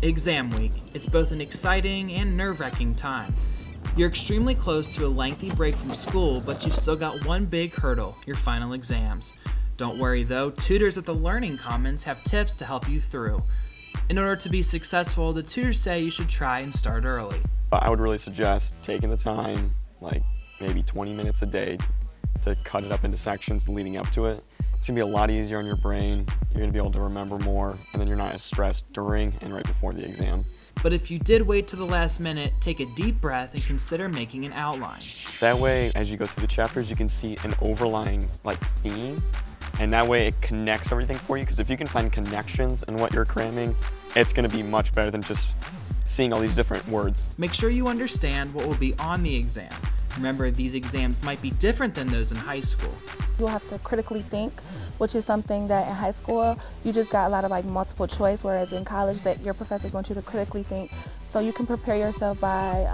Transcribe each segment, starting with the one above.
Exam week. It's both an exciting and nerve-wracking time. You're extremely close to a lengthy break from school, but you've still got one big hurdle, your final exams. Don't worry though, tutors at the Learning Commons have tips to help you through. In order to be successful, the tutors say you should try and start early. I would really suggest taking the time, like maybe 20 minutes a day, to cut it up into sections leading up to it. It's gonna be a lot easier on your brain, you're gonna be able to remember more, and then you're not as stressed during and right before the exam. But if you did wait to the last minute, take a deep breath and consider making an outline. That way, as you go through the chapters, you can see an overlying theme, and that way it connects everything for you, because if you can find connections in what you're cramming, it's gonna be much better than just seeing all these different words. Make sure you understand what will be on the exam. Remember, these exams might be different than those in high school. You'll have to critically think, which is something that in high school, you just got a lot of multiple choice, whereas in college that your professors want you to critically think. So you can prepare yourself by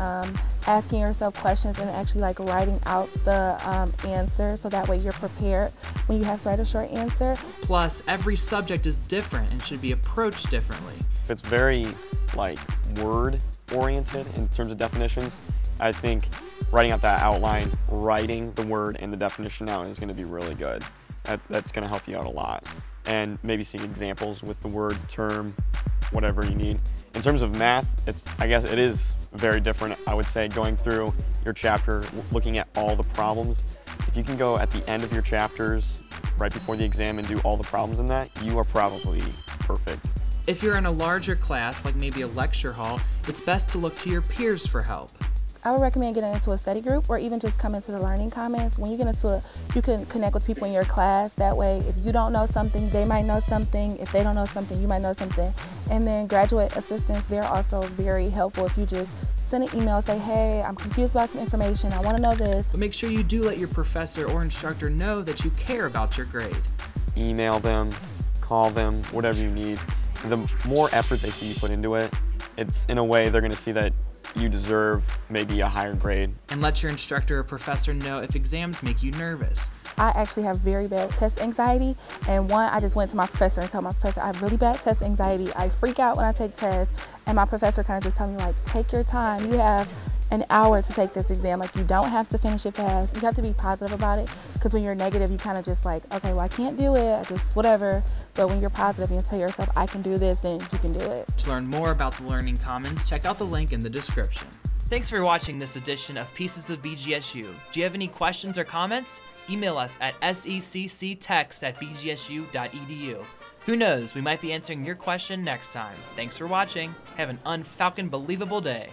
asking yourself questions and actually writing out the answer, so that way you're prepared when you have to write a short answer. Plus, every subject is different and should be approached differently. It's very word oriented in terms of definitions. I think writing out that outline, writing the word and the definition out is going to be really good. That's going to help you out a lot. And maybe seeing examples with the word, term, whatever you need. In terms of math, I guess it is very different. I would say going through your chapter, looking at all the problems. If you can go at the end of your chapters, right before the exam, and do all the problems in that, you are probably perfect. If you're in a larger class, like maybe a lecture hall, it's best to look to your peers for help. I would recommend getting into a study group, or even just come into the Learning Commons. When you get into it, you can connect with people in your class. That way, if you don't know something, they might know something. If they don't know something, you might know something. And then graduate assistants, they're also very helpful. If you just send an email, say, hey, I'm confused about some information, I want to know this. But make sure you do let your professor or instructor know that you care about your grade. Email them, call them, whatever you need. The more effort they see you put into it, it's in a way they're going to see that you deserve maybe a higher grade. And let your instructor or professor know if exams make you nervous. I actually have very bad test anxiety, and I just went to my professor and told my professor I have really bad test anxiety. I freak out when I take tests, and my professor kind of just told me take your time. You have an hour to take this exam. You don't have to finish it fast. You have to be positive about it, because when you're negative, you kind of just okay, well, I can't do it, I just whatever. But when you're positive and you tell yourself, I can do this, then you can do it. To learn more about the Learning Commons, check out the link in the description. Thanks for watching this edition of Pieces of BGSU. Do you have any questions or comments? Email us at secctext@bgsu.edu. Who knows, we might be answering your question next time. Thanks for watching. Have an unfalcon-believable day.